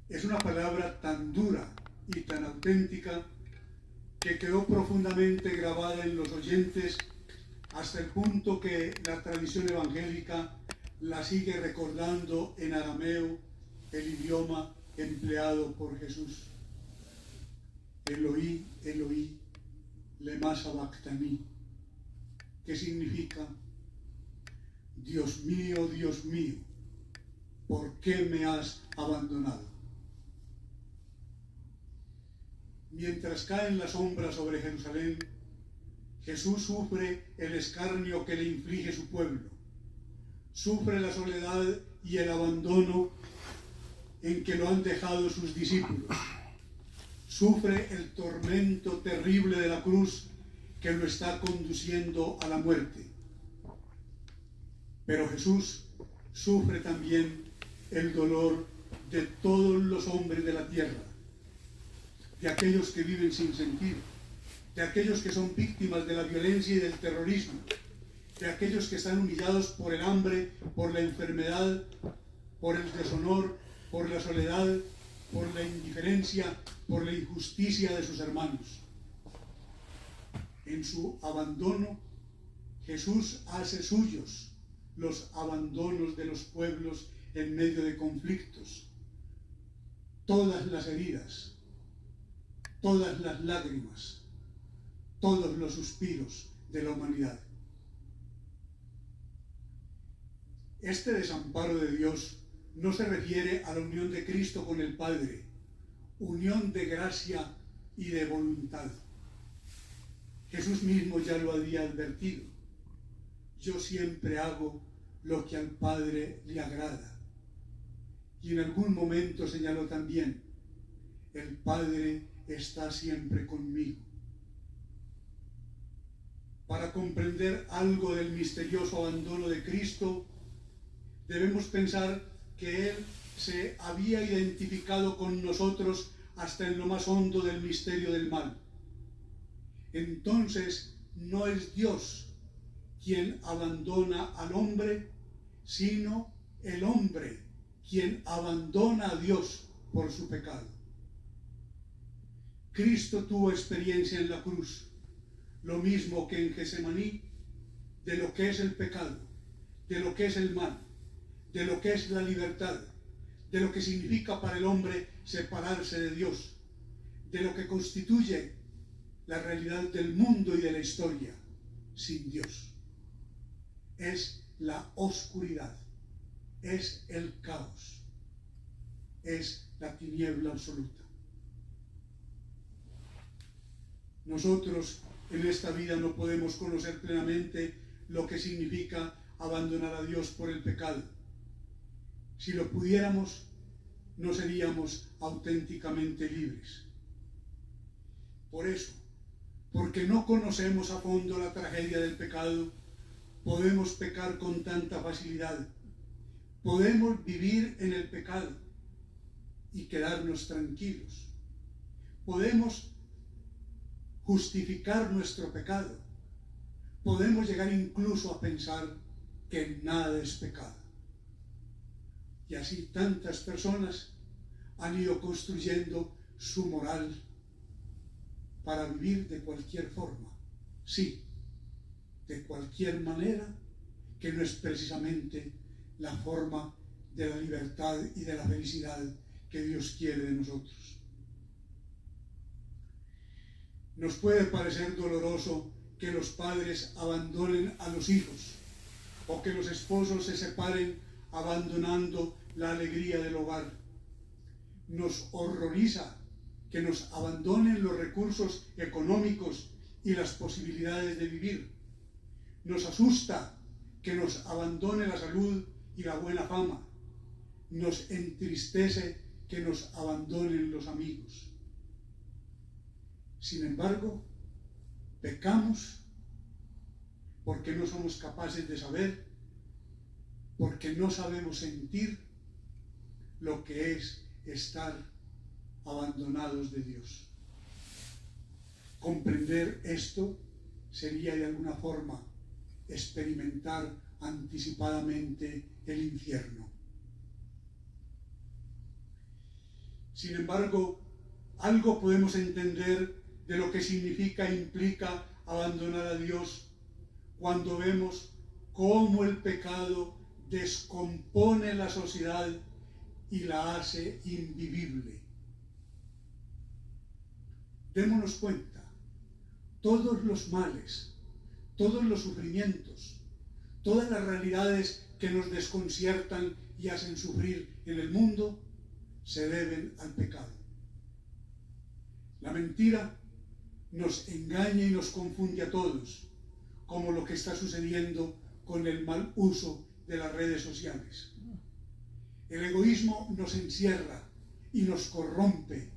Es una palabra tan dura y tan auténtica que quedó profundamente grabada en los oyentes hasta el punto que la tradición evangélica la sigue recordando en arameo, el idioma empleado por Jesús. Eloí, Eloí, lema sabactani, que significa: Dios mío, ¿por qué me has abandonado? Mientras caen las sombras sobre Jerusalén, Jesús sufre el escarnio que le inflige su pueblo, sufre la soledad y el abandono en que lo han dejado sus discípulos, sufre el tormento terrible de la cruz que lo está conduciendo a la muerte. Pero Jesús sufre también el dolor de todos los hombres de la tierra, de aquellos que viven sin sentido, de aquellos que son víctimas de la violencia y del terrorismo, de aquellos que están humillados por el hambre, por la enfermedad, por el deshonor, por la soledad, por la indiferencia, por la injusticia de sus hermanos. En su abandono, Jesús hace suyos los abandonos de los pueblos en medio de conflictos, todas las heridas, todas las lágrimas, todos los suspiros de la humanidad. Este desamparo de Dios no se refiere a la unión de Cristo con el Padre, unión de gracia y de voluntad. Jesús mismo ya lo había advertido: yo siempre hago lo que al Padre le agrada. Y en algún momento señaló también: el Padre está siempre conmigo. Para comprender algo del misterioso abandono de Cristo, debemos pensar que Él se había identificado con nosotros hasta en lo más hondo del misterio del mal. Entonces no es Dios quien abandona al hombre, sino el hombre quien abandona a Dios por su pecado. Cristo tuvo experiencia en la cruz, lo mismo que en Getsemaní, de lo que es el pecado, de lo que es el mal, de lo que es la libertad, de lo que significa para el hombre separarse de Dios, de lo que constituye la realidad del mundo y de la historia sin Dios. Es la oscuridad, es el caos, es la tiniebla absoluta. Nosotros en esta vida no podemos conocer plenamente lo que significa abandonar a Dios por el pecado. Si lo pudiéramos, no seríamos auténticamente libres. Por eso, porque no conocemos a fondo la tragedia del pecado, podemos pecar con tanta facilidad. Podemos vivir en el pecado y quedarnos tranquilos. Podemos justificar nuestro pecado. Podemos llegar incluso a pensar que nada es pecado. Y así tantas personas han ido construyendo su moral para vivir de cualquier forma, sí, de cualquier manera, que no es precisamente la forma de la libertad y de la felicidad que Dios quiere de nosotros. Nos puede parecer doloroso que los padres abandonen a los hijos, o que los esposos se separen abandonando la alegría del hogar. Nos horroriza que nos abandonen los recursos económicos y las posibilidades de vivir. Nos asusta que nos abandone la salud y la buena fama. Nos entristece que nos abandonen los amigos. Sin embargo, pecamos porque no somos capaces de saber, porque no sabemos sentir lo que es estar abandonados de Dios. Comprender esto sería de alguna forma experimentar anticipadamente el infierno. Sin embargo, algo podemos entender de lo que significa e implica abandonar a Dios cuando vemos cómo el pecado descompone la sociedad y la hace invivible. Démonos cuenta, todos los males, todos los sufrimientos, todas las realidades que nos desconciertan y hacen sufrir en el mundo se deben al pecado. La mentira nos engaña y nos confunde a todos, como lo que está sucediendo con el mal uso de las redes sociales. El egoísmo nos encierra y nos corrompe,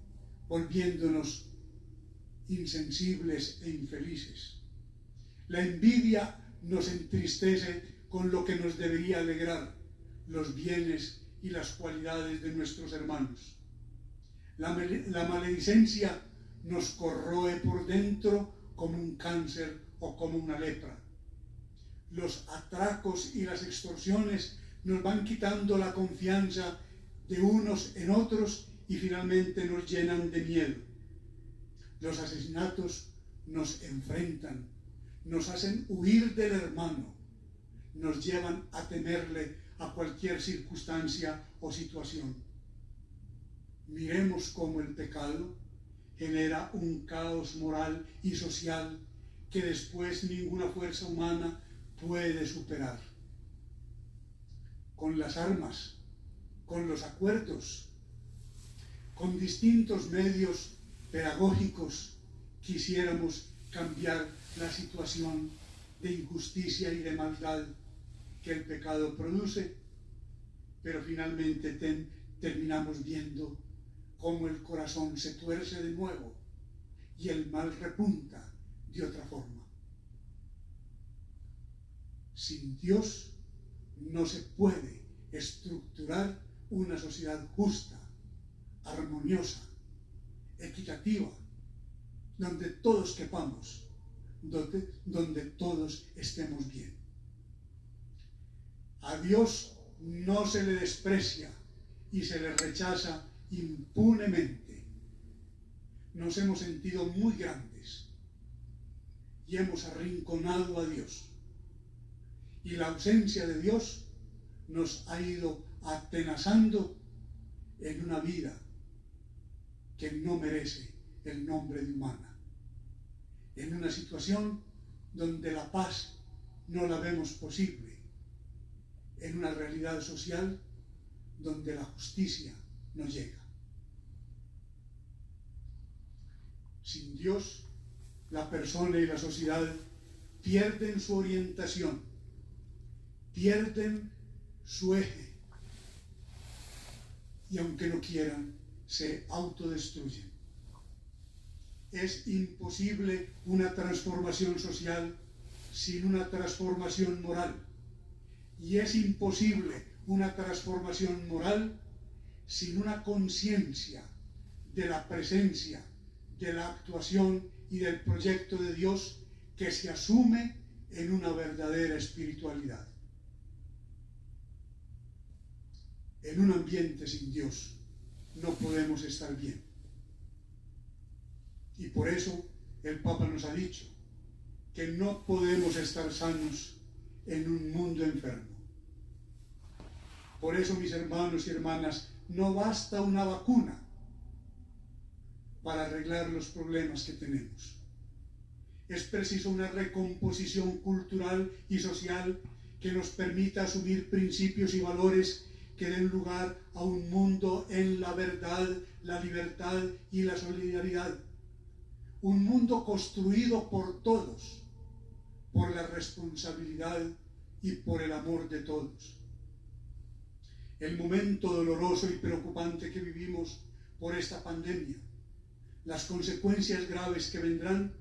volviéndonos insensibles e infelices. La envidia nos entristece con lo que nos debería alegrar, los bienes y las cualidades de nuestros hermanos. La maledicencia nos corroe por dentro como un cáncer o como una lepra. Los atracos y las extorsiones nos van quitando la confianza de unos en otros y finalmente nos llenan de miedo. Los asesinatos nos enfrentan, nos hacen huir del hermano, nos llevan a temerle a cualquier circunstancia o situación. Miremos cómo el pecado genera un caos moral y social que después ninguna fuerza humana puede superar. Con las armas, con los acuerdos, con distintos medios pedagógicos, quisiéramos cambiar la situación de injusticia y de maldad que el pecado produce, pero finalmente terminamos viendo cómo el corazón se tuerce de nuevo y el mal repunta de otra forma. Sin Dios no se puede estructurar una sociedad justa, armoniosa, equitativa, donde todos quepamos, donde todos estemos bien. A Dios no se le desprecia y se le rechaza impunemente. Nos hemos sentido muy grandes y hemos arrinconado a Dios. Y la ausencia de Dios nos ha ido atenazando en una vida que no merece el nombre de humana. En una situación donde la paz no la vemos posible. En una realidad social donde la justicia no llega. Sin Dios, la persona y la sociedad pierden su orientación, pierden su eje y aunque no quieran, se autodestruyen. Es imposible una transformación social sin una transformación moral. Y es imposible una transformación moral sin una conciencia de la presencia, de la actuación y del proyecto de Dios que se asume en una verdadera espiritualidad. En un ambiente sin Dios no podemos estar bien. Y por eso el Papa nos ha dicho que no podemos estar sanos en un mundo enfermo. Por eso, mis hermanos y hermanas, no basta una vacuna para arreglar los problemas que tenemos. Es preciso una recomposición cultural y social que nos permita asumir principios y valores que den lugar a un mundo en la verdad, la libertad y la solidaridad. Un mundo construido por todos, por la responsabilidad y por el amor de todos. El momento doloroso y preocupante que vivimos por esta pandemia, las consecuencias graves que vendrán,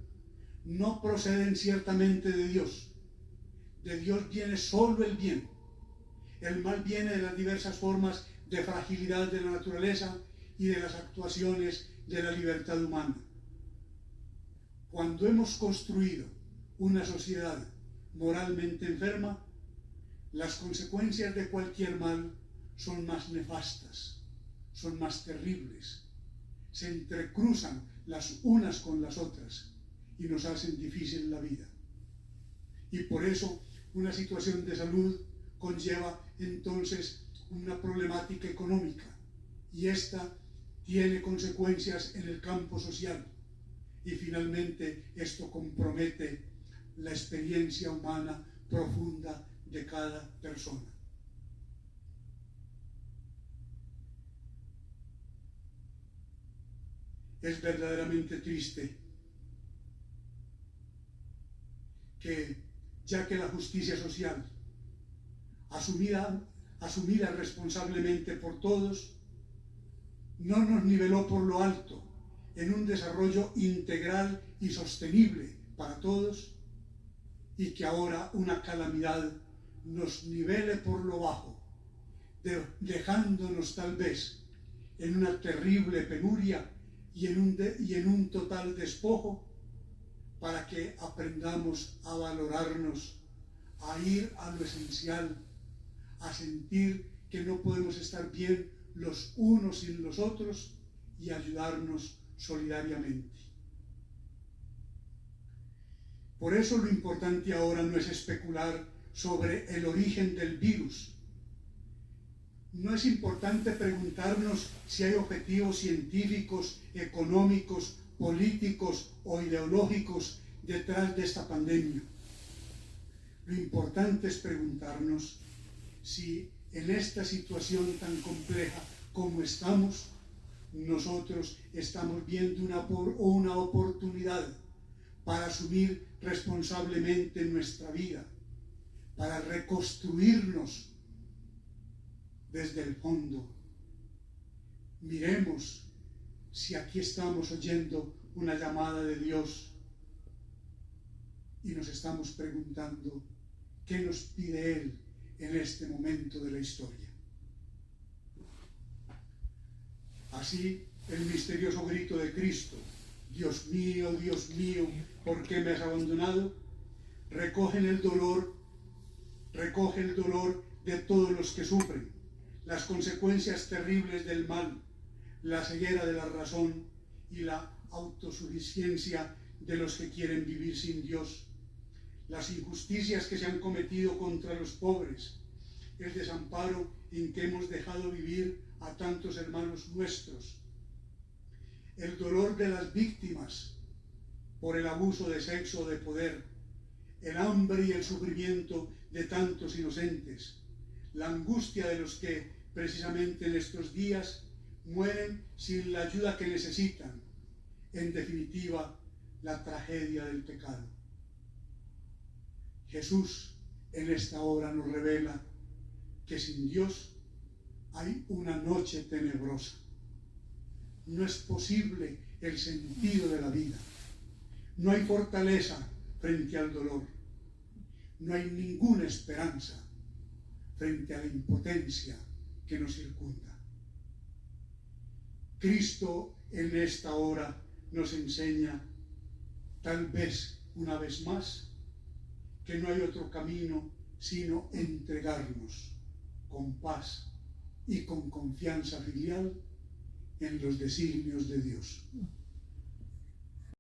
no proceden ciertamente de Dios. De Dios viene solo el bien. El mal viene de las diversas formas de fragilidad de la naturaleza y de las actuaciones de la libertad humana. Cuando hemos construido una sociedad moralmente enferma, las consecuencias de cualquier mal son más nefastas, son más terribles, se entrecruzan las unas con las otras y nos hacen difícil la vida. Y por eso una situación de salud conlleva entonces una problemática económica, y esta tiene consecuencias en el campo social, y finalmente esto compromete la experiencia humana profunda de cada persona. Es verdaderamente triste que, ya que la justicia social, asumida responsablemente por todos, no nos niveló por lo alto en un desarrollo integral y sostenible para todos, y que ahora una calamidad nos nivele por lo bajo, dejándonos tal vez en una terrible penuria y en un total despojo, para que aprendamos a valorarnos, a ir a lo esencial, a sentir que no podemos estar bien los unos sin los otros y ayudarnos solidariamente. Por eso lo importante ahora no es especular sobre el origen del virus. No es importante preguntarnos si hay objetivos científicos, económicos, políticos o ideológicos detrás de esta pandemia. Lo importante es preguntarnos si en esta situación tan compleja como estamos, nosotros estamos viendo una oportunidad para asumir responsablemente nuestra vida, para reconstruirnos desde el fondo. Miremos si aquí estamos oyendo una llamada de Dios y nos estamos preguntando qué nos pide Él en este momento de la historia. Así, el misterioso grito de Cristo, Dios mío, ¿por qué me has abandonado?, recoge el dolor de todos los que sufren, las consecuencias terribles del mal, la ceguera de la razón y la autosuficiencia de los que quieren vivir sin Dios, las injusticias que se han cometido contra los pobres, el desamparo en que hemos dejado vivir a tantos hermanos nuestros, el dolor de las víctimas por el abuso de sexo o de poder, el hambre y el sufrimiento de tantos inocentes, la angustia de los que precisamente en estos días mueren sin la ayuda que necesitan, en definitiva, la tragedia del pecado. Jesús en esta hora nos revela que sin Dios hay una noche tenebrosa. No es posible el sentido de la vida. No hay fortaleza frente al dolor. No hay ninguna esperanza frente a la impotencia que nos circunda. Cristo en esta hora nos enseña, tal vez una vez más, que no hay otro camino sino entregarnos con paz y con confianza filial en los designios de Dios.